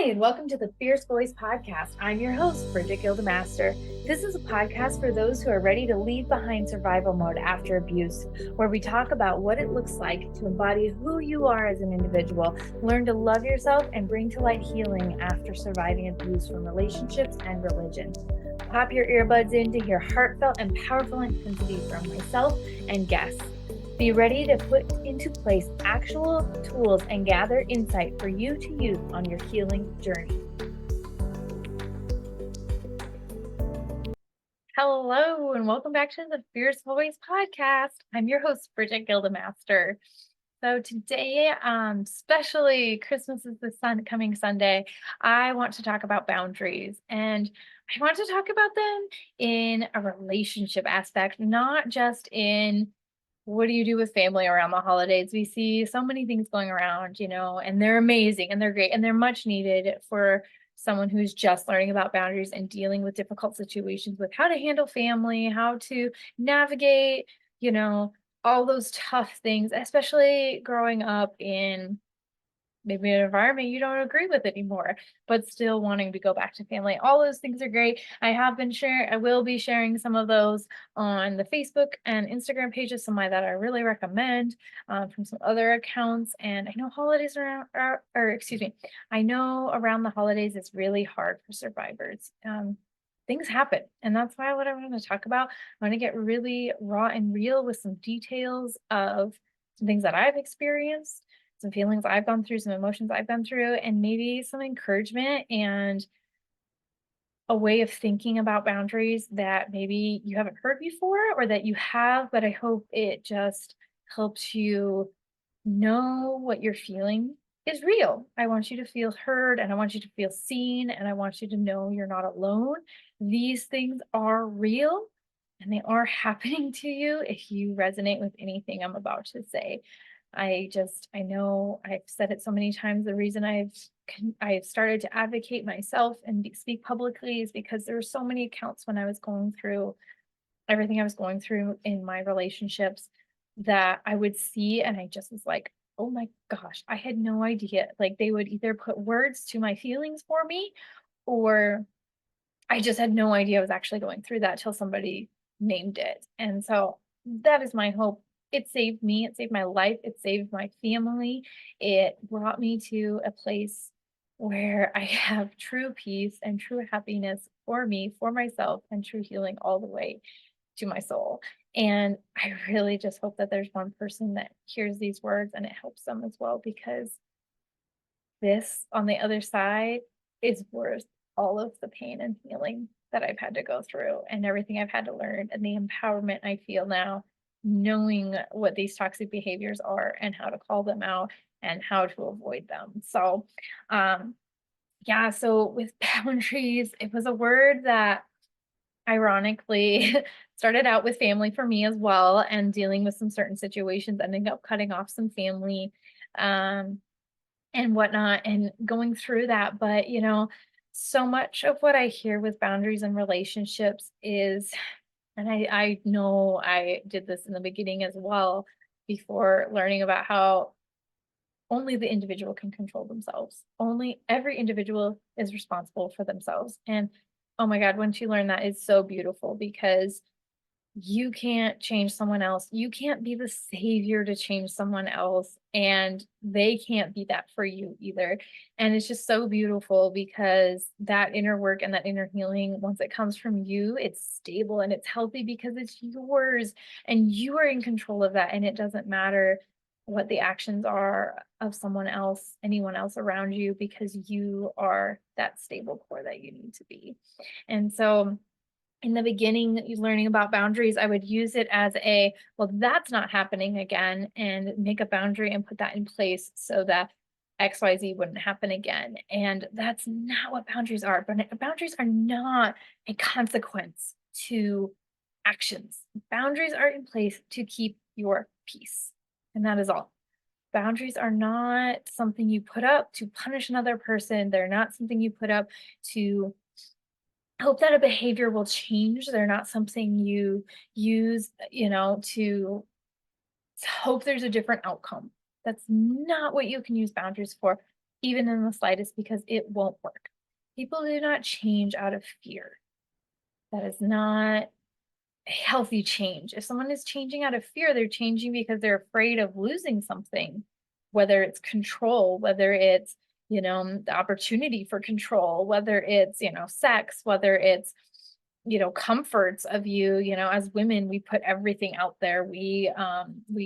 Hi, and welcome to the Fierce Voice Podcast. I'm your host, Brigette Gildemaster. This is a podcast for those who are ready to leave behind survival mode after abuse, where we talk about what it looks like to embody who you are as an individual, learn to love yourself, and bring to light healing after surviving abuse from relationships and religion. Pop your earbuds in to hear heartfelt and powerful intensity from myself and guests. Be ready to put into place actual tools and gather insight for you to use on your healing journey. Hello, and welcome back to the Fierce Voice Podcast. I'm your host, Brigette Gildemaster. So today, especially Christmas is coming Sunday, I want to talk about boundaries. And I want to talk about them in a relationship aspect, not just in what do you do with family around the holidays? We see so many things going around, and they're amazing and they're great and they're much needed for someone who's just learning about boundaries and dealing with difficult situations with how to handle family, how to navigate, all those tough things, especially growing up in maybe an environment you don't agree with anymore, but still wanting to go back to family. All those things are great. I will be sharing some of those on the Facebook and Instagram pages, some that I really recommend from some other accounts. And I know I know around the holidays, it's really hard for survivors. Things happen. And that's why what I want to talk about, I want to get really raw and real with some details of some things that I've experienced, some feelings I've gone through, some emotions I've been through, and maybe some encouragement and a way of thinking about boundaries that maybe you haven't heard before or that you have, but I hope it just helps you know what you're feeling is real. I want you to feel heard and I want you to feel seen and I want you to know you're not alone. These things are real and they are happening to you if you resonate with anything I'm about to say. I know I've said it so many times. The reason I've started to advocate myself and speak publicly is because there were so many accounts when I was going through everything I was going through in my relationships that I would see, and I just was like, oh my gosh, I had no idea. Like they would either put words to my feelings for me, or I just had no idea I was actually going through that till somebody named it. And so that is my hope. It saved me, it saved my life, it saved my family. It brought me to a place where I have true peace and true happiness for me, for myself, and true healing all the way to my soul. And I really just hope that there's one person that hears these words and it helps them as well, because this on the other side is worth all of the pain and healing that I've had to go through and everything I've had to learn and the empowerment I feel now, knowing what these toxic behaviors are and how to call them out and how to avoid them. So, so with boundaries, it was a word that ironically started out with family for me as well, and dealing with some certain situations, ending up cutting off some family. And whatnot and going through that. But, so much of what I hear with boundaries and relationships is, and I know I did this in the beginning as well, before learning about how only the individual can control themselves. Only every individual is responsible for themselves. And oh my God, once you learn that, it's so beautiful, because you can't change someone else. You can't be the savior to change someone else, and they can't be that for you either. And it's just so beautiful, because that inner work and that inner healing, once it comes from you, it's stable and it's healthy because it's yours and you are in control of that. And it doesn't matter what the actions are of someone else, anyone else around you, because you are that stable core that you need to be. And so in the beginning, learning about boundaries, I would use it as well, that's not happening again, and make a boundary and put that in place so that XYZ wouldn't happen again. And that's not what boundaries are. But boundaries are not a consequence to actions. Boundaries are in place to keep your peace. And that is all. Boundaries are not something you put up to punish another person. They're not something you put up to hope that a behavior will change. They're not something you use, to hope there's a different outcome. That's not what you can use boundaries for. even in the slightest, because it won't work. People do not change out of fear. That is not a healthy change. If someone is changing out of fear, they're changing because they're afraid of losing something, whether it's control, whether it's, the opportunity for control, whether it's, sex, whether it's, comforts of you. As women, we put everything out there. We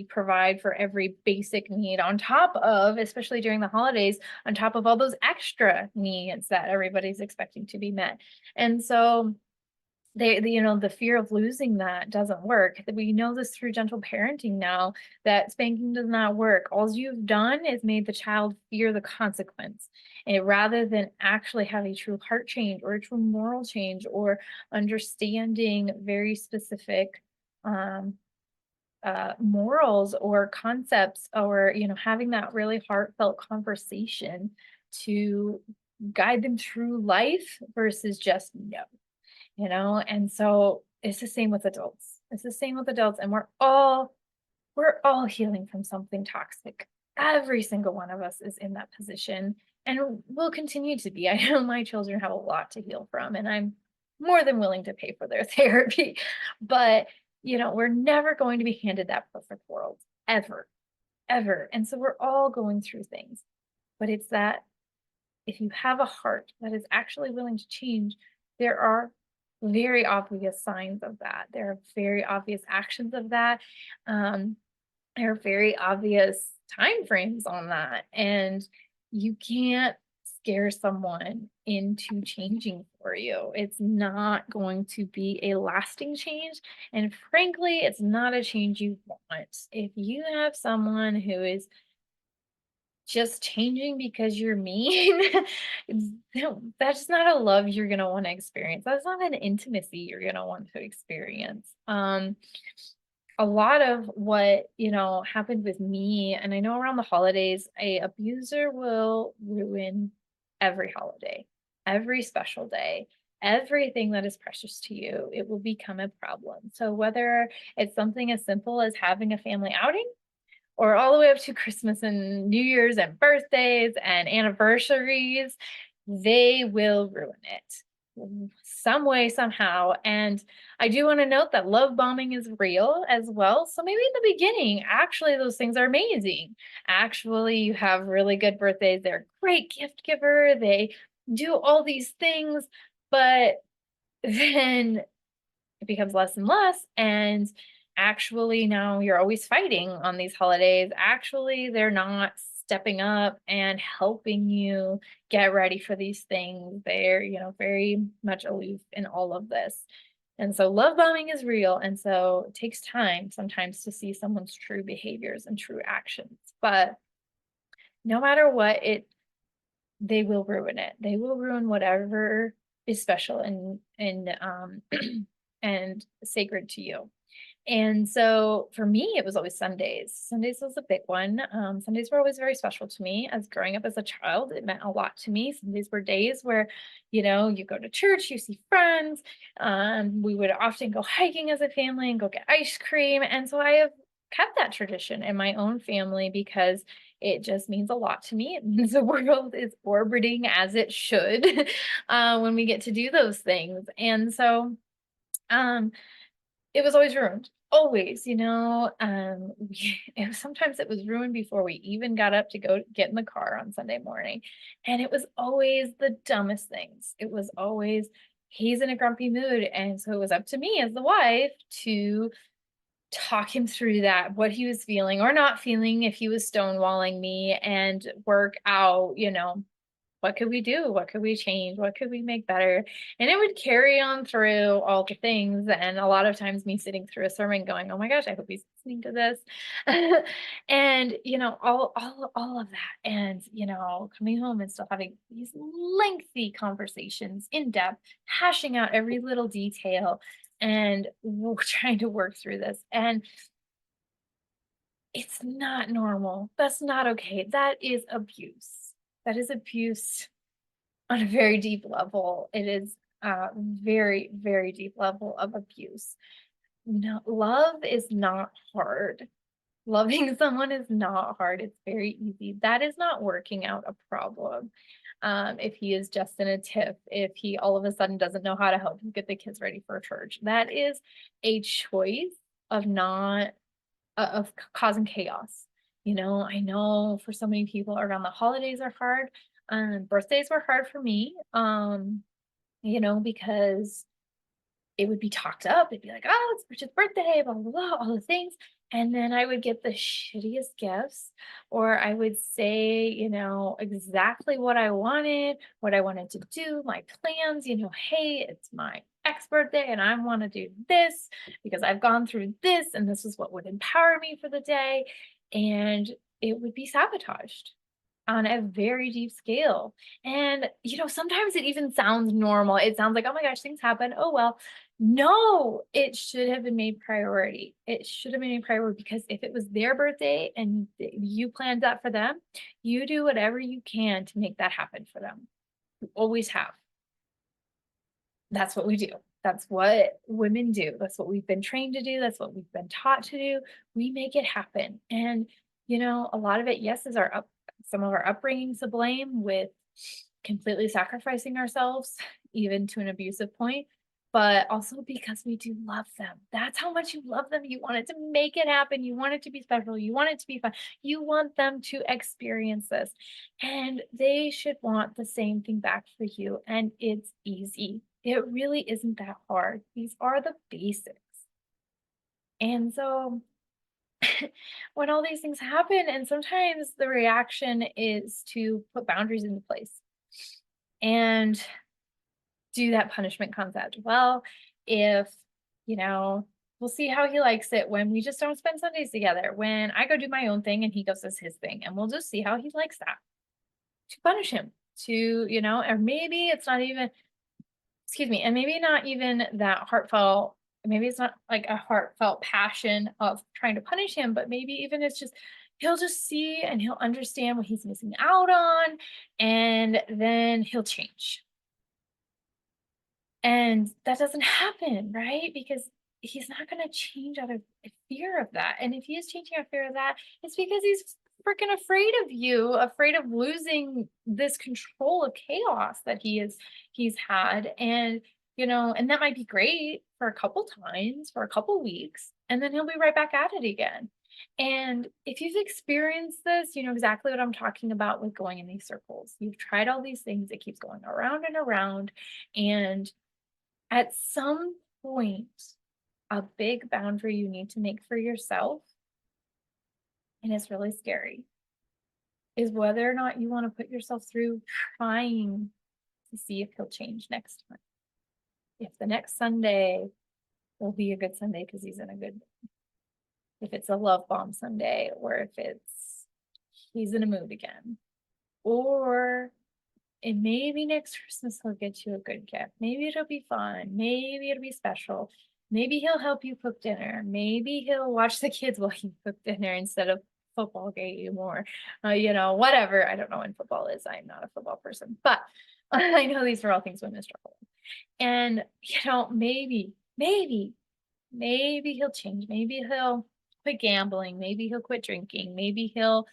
provide for every basic need on top of, especially during the holidays, on top of all those extra needs that everybody's expecting to be met. And so the fear of losing that doesn't work. We know this through gentle parenting now, that spanking does not work. All you've done is made the child fear the consequence, and rather than actually have a true heart change or a true moral change or understanding very specific um, morals or concepts, or having that really heartfelt conversation to guide them through life versus just no. And so it's the same with adults. It's the same with adults, and we're all healing from something toxic. Every single one of us is in that position and will continue to be. I know my children have a lot to heal from, and I'm more than willing to pay for their therapy. But, we're never going to be handed that perfect world ever, ever. And so we're all going through things. But it's that if you have a heart that is actually willing to change, there are very obvious signs of that. There are very obvious actions of that. Um, there are very obvious time frames on that. And you can't scare someone into changing for you. It's not going to be a lasting change. And frankly, it's not a change you want. If you have someone who is just changing because you're mean, that's not a love you're gonna wanna experience. That's not an intimacy you're gonna want to experience. A lot of what, happened with me, and I know around the holidays, a abuser will ruin every holiday, every special day, everything that is precious to you. It will become a problem. So whether it's something as simple as having a family outing, or all the way up to Christmas and New Year's and birthdays and anniversaries, they will ruin it some way, somehow. And I do want to note that love bombing is real as well. So maybe in the beginning, actually, those things are amazing. Actually, you have really good birthdays. They're a great gift giver. They do all these things, but then it becomes less and less. And actually, now you're always fighting on these holidays. Actually, they're not stepping up and helping you get ready for these things. They're, very much aloof in all of this. And so love bombing is real. And so it takes time sometimes to see someone's true behaviors and true actions. But no matter what, they will ruin it. They will ruin whatever is special and and sacred to you. And so for me, it was always Sundays. Sundays was a big one. Sundays were always very special to me. As growing up as a child, it meant a lot to me. Sundays were days where, you go to church, you see friends. We would often go hiking as a family and go get ice cream. And so I have kept that tradition in my own family because it just means a lot to me. It means the world is orbiting as it should when we get to do those things. And so um, it was always ruined. Always, sometimes it was ruined before we even got up to go get in the car on Sunday morning. And it was always the dumbest things. It was always, he's in a grumpy mood. And so it was up to me as the wife to talk him through that, what he was feeling or not feeling, if he was stonewalling me, and work out, what could we do? What could we change? What could we make better? And it would carry on through all the things. And a lot of times me sitting through a sermon going, oh my gosh, I hope he's listening to this. And, all of that. And, coming home and still having these lengthy conversations in depth, hashing out every little detail, and we're trying to work through this. And it's not normal. That's not okay. That is abuse. That is abuse on a very deep level. It is a very, very deep level of abuse. No, love is not hard. Loving someone is not hard. It's very easy. That is not working out a problem. If he is just in a tiff, if he all of a sudden doesn't know how to help you get the kids ready for church, that is a choice of not causing chaos. I know for so many people around the holidays are hard. Birthdays were hard for me. Because it would be talked up. It'd be like, oh, it's Bridget's birthday, blah, blah, blah, all the things. And then I would get the shittiest gifts, or I would say, exactly what I wanted to do, my plans, hey, it's my ex birthday and I want to do this because I've gone through this and this is what would empower me for the day. And it would be sabotaged on a very deep scale. And, sometimes it even sounds normal. It sounds like, oh my gosh, things happen. Oh, well. No, it should have been made priority. It should have been made priority because if it was their birthday and you planned that for them, you do whatever you can to make that happen for them. You always have. That's what we do. That's what women do. That's what we've been trained to do. That's what we've been taught to do. We make it happen. And, a lot of it, yes, is some of our upbringings to blame with completely sacrificing ourselves, even to an abusive point, but also because we do love them. That's how much you love them. You want it to make it happen. You want it to be special. You want it to be fun. You want them to experience this. And they should want the same thing back for you. And it's easy. It really isn't that hard. These are the basics. And so when all these things happen, and sometimes the reaction is to put boundaries into place and do that punishment concept. Well, if, we'll see how he likes it when we just don't spend Sundays together, when I go do my own thing and he goes does his thing, and we'll just see how he likes that to punish him or maybe it's not even, excuse me, and maybe not even that heartfelt. Maybe it's not like a heartfelt passion of trying to punish him, but maybe even it's just he'll just see and he'll understand what he's missing out on, and then he'll change. And that doesn't happen, right? Because he's not going to change out of fear of that. And if he is changing out of fear of that, it's because he's freaking afraid of you, afraid of losing this control of chaos that he's had. And, and that might be great for a couple times, for a couple weeks, and then he'll be right back at it again. And if you've experienced this, you know exactly what I'm talking about with going in these circles. You've tried all these things, it keeps going around and around. And at some point, a big boundary you need to make for yourself, and it's really scary, is whether or not you want to put yourself through trying to see if he'll change next time. If the next Sunday will be a good Sunday because he's in a good mood. If it's a love bomb Sunday, or if he's in a mood again. Or and maybe next Christmas he'll get you a good gift. Maybe it'll be fun. Maybe it'll be special. Maybe he'll help you cook dinner. Maybe he'll watch the kids while you cook dinner instead of football game or, whatever. I don't know when football is. I'm not a football person, but I know these are all things women struggle with. And, maybe he'll change. Maybe he'll quit gambling. Maybe he'll quit drinking. Maybe he'll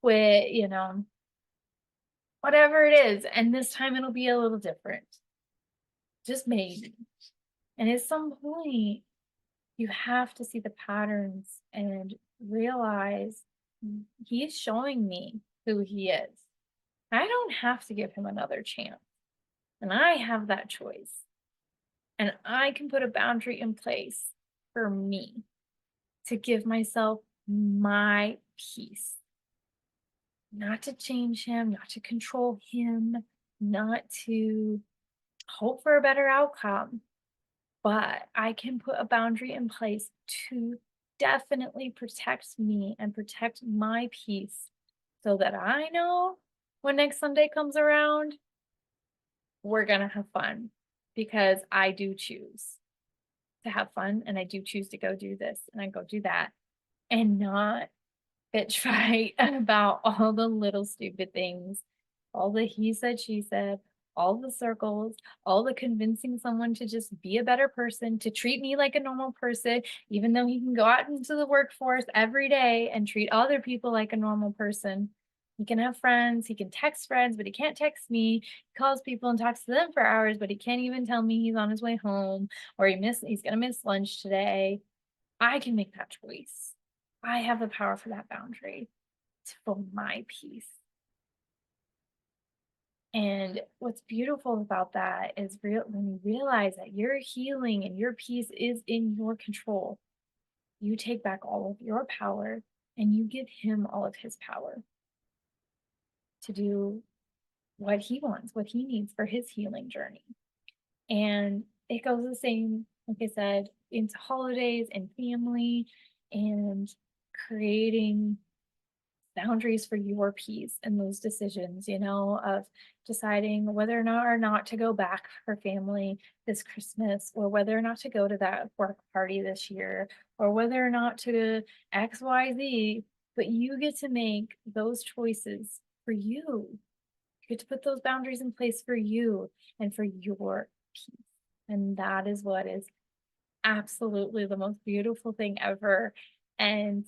quit, whatever it is. And this time it'll be a little different. Just maybe. And at some point, you have to see the patterns and realize he's showing me who he is. I don't have to give him another chance. And I have that choice. And I can put a boundary in place for me to give myself my peace. Not to change him, not to control him, not to hope for a better outcome, but I can put a boundary in place to definitely protect me and protect my peace so that I know when next Sunday comes around, we're going to have fun because I do choose to have fun and I do choose to go do this and I go do that and not bitch fight about all the little stupid things, all the he said, she said, all the circles, all the convincing someone to just be a better person, to treat me like a normal person, even though he can go out into the workforce every day and treat other people like a normal person. He can have friends, he can text friends, but he can't text me. He calls people and talks to them for hours, but he can't even tell me he's on his way home or he's gonna miss lunch today. I can make that choice. I have the power for that boundary. It's for my peace. And what's beautiful about that is when you realize that your healing and your peace is in your control, you take back all of your power and you give him all of his power to do what he wants, what he needs for his healing journey. And it goes the same, like I said, into holidays and family and creating boundaries for your peace and those decisions, of deciding whether or not to go back for family this Christmas, or whether or not to go to that work party this year, or whether or not to XYZ. But you get to make those choices for you. You get to put those boundaries in place for you and for your peace. And that is what is absolutely the most beautiful thing ever. And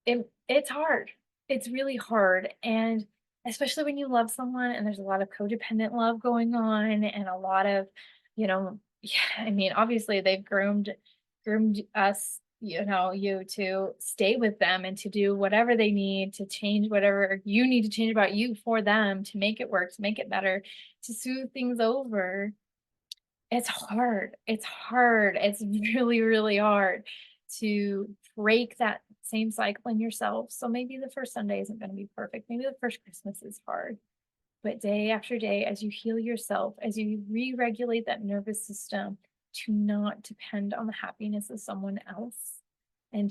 it's hard. It's really hard, and especially when you love someone and there's a lot of codependent love going on and a lot of, yeah, I mean, obviously they've groomed us, you to stay with them and to do whatever they need to change whatever you need to change about you for them to make it work, to make it better, to smooth things over. It's hard. It's hard. It's really, really hard to break that same cycle in yourself. So maybe the first Sunday isn't going to be perfect. Maybe the first Christmas is hard. But day after day, as you heal yourself, as you re-regulate that nervous system to not depend on the happiness of someone else, and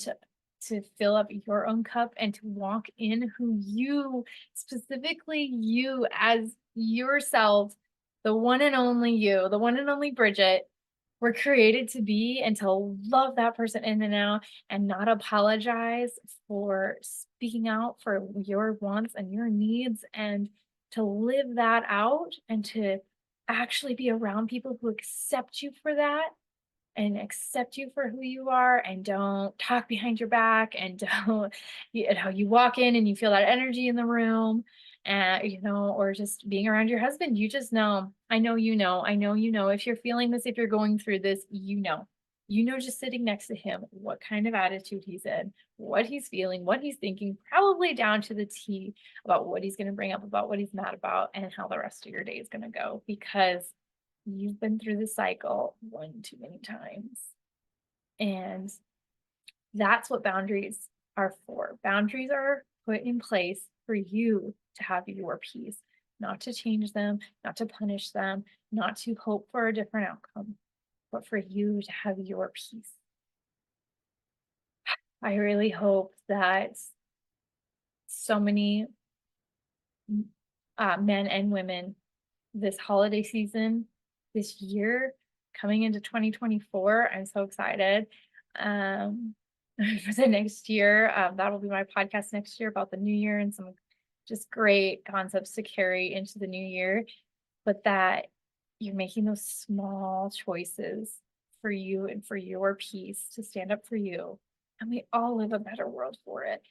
to fill up your own cup and to walk in who you, specifically you as yourself, the one and only you, the one and only Bridget, were created to be, and to love that person in and out and not apologize for speaking out for your wants and your needs, and to live that out and to actually be around people who accept you for that and accept you for who you are and don't talk behind your back and don't, you walk in and you feel that energy in the room, and or just being around your husband, you just know, I know, if you're feeling this, if you're going through this, just sitting next to him, what kind of attitude he's in, what he's feeling, what he's thinking, probably down to the T, about what he's going to bring up, about what he's mad about, and how the rest of your day is going to go, because you've been through the cycle one too many times. And that's what boundaries are for. Boundaries are put in place for you to have your peace, not to change them, not to punish them, not to hope for a different outcome, but for you to have your peace. I really hope that so many men and women this holiday season, this year, coming into 2024, I'm so excited for the next year. That'll be my podcast next year about the new year and some just great concepts to carry into the new year, but that you're making those small choices for you and for your peace, to stand up for you. And we all live a better world for it.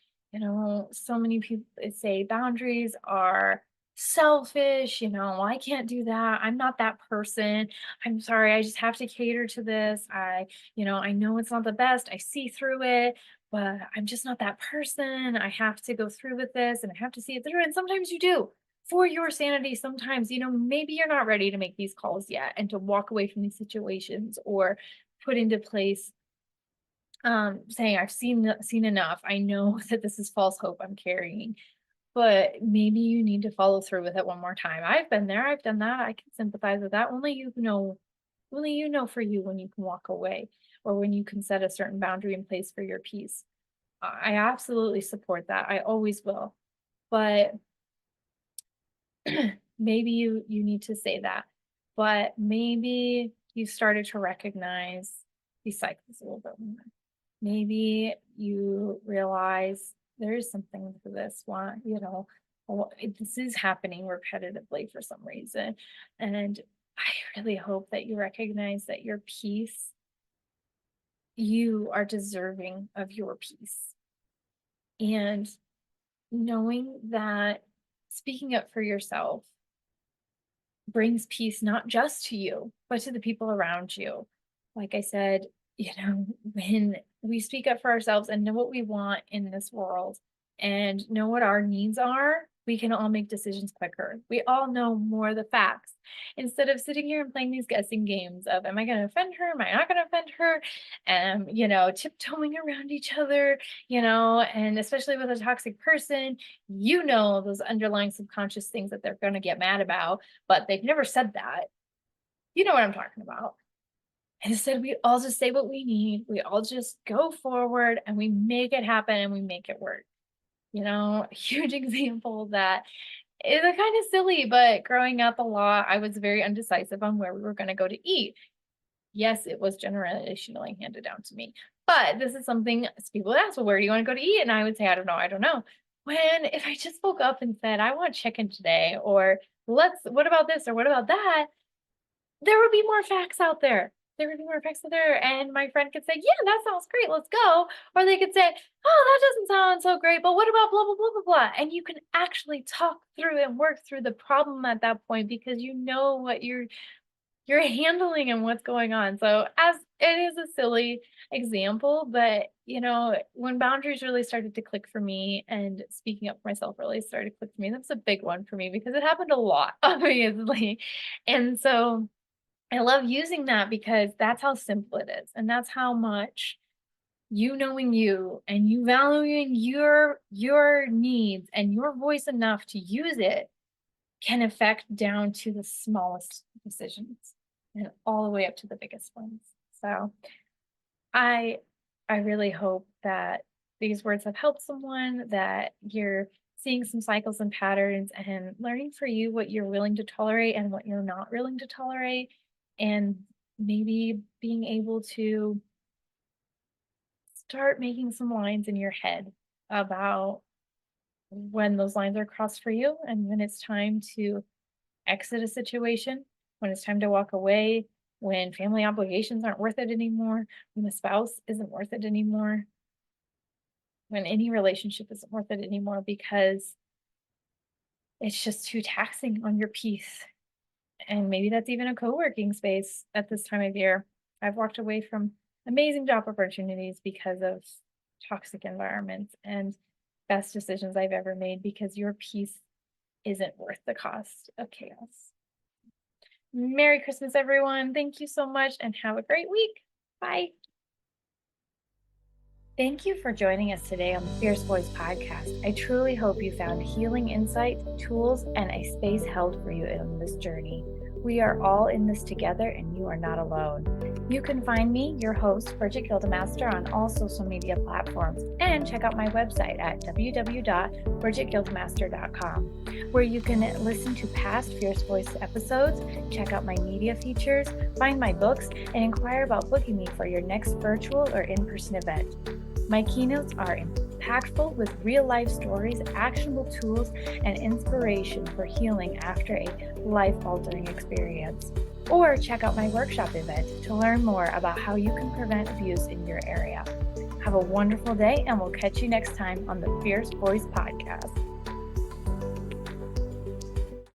So many people say boundaries are selfish, I can't do that. I'm not that person. I'm sorry, I just have to cater to this. I know it's not the best. I see through it, but I'm just not that person. I have to go through with this and I have to see it through. And sometimes you do for your sanity. Sometimes, maybe you're not ready to make these calls yet and to walk away from these situations, or put into place saying, I've seen enough. I know that this is false hope I'm carrying, but maybe you need to follow through with it one more time. I've been there. I've done that. I can sympathize with that. Only you know for you when you can walk away, or when you can set a certain boundary in place for your peace. I absolutely support that. I always will. But maybe you need to say that. But maybe you started to recognize these cycles a little bit more. Maybe you realize there is something to this one, This is happening repetitively for some reason. And I really hope that you recognize that your peace, you are deserving of your peace. And knowing that speaking up for yourself brings peace not just to you, but to the people around you. Like I said, when we speak up for ourselves and know what we want in this world and know what our needs are, we can all make decisions quicker. We all know more of the facts instead of sitting here and playing these guessing games of, am I going to offend her? Am I not going to offend her? And, tiptoeing around each other, and especially with a toxic person, those underlying subconscious things that they're going to get mad about, but they've never said that. You know what I'm talking about. And instead, we all just say what we need. We all just go forward and we make it happen and we make it work. A huge example that is a kind of silly, but growing up a lot, I was very undecisive on where we were going to go to eat. Yes, it was generationally handed down to me, but this is something people would ask, well, where do you want to go to eat? And I would say, I don't know. When if I just spoke up and said, I want chicken today, or what about this, or what about that? There would be more facts out there. And my friend could say, yeah, that sounds great. Let's go. Or they could say, oh, that doesn't sound so great, but what about blah, blah, blah, blah, blah. And you can actually talk through and work through the problem at that point because you know what you're handling and what's going on. So as it is a silly example, but when boundaries really started to click for me and speaking up for myself really started to click for me, that's a big one for me because it happened a lot, obviously. And so I love using that because that's how simple it is. And that's how much you knowing you and you valuing your needs and your voice enough to use it can affect down to the smallest decisions and all the way up to the biggest ones. So I really hope that these words have helped someone, that you're seeing some cycles and patterns and learning for you what you're willing to tolerate and what you're not willing to tolerate, and maybe being able to start making some lines in your head about when those lines are crossed for you and when it's time to exit a situation, when it's time to walk away, when family obligations aren't worth it anymore, when a spouse isn't worth it anymore, when any relationship isn't worth it anymore because it's just too taxing on your peace. And maybe that's even a co-working space at this time of year. I've walked away from amazing job opportunities because of toxic environments, and best decisions I've ever made because your peace isn't worth the cost of chaos. Merry Christmas, everyone. Thank you so much and have a great week. Bye. Thank you for joining us today on the Fierce Voice podcast. I truly hope you found healing insights, tools, and a space held for you in this journey. We are all in this together and you are not alone. You can find me, your host, Brigette Gildemaster, on all social media platforms, and check out my website at www.brigettemay.gildemaster.com, where you can listen to past Fierce Voice episodes, check out my media features, find my books, and inquire about booking me for your next virtual or in-person event. My keynotes are impactful with real-life stories, actionable tools, and inspiration for healing after a life-altering experience. Or check out my workshop event to learn more about how you can prevent abuse in your area. Have a wonderful day, and we'll catch you next time on the Fierce Voice Podcast.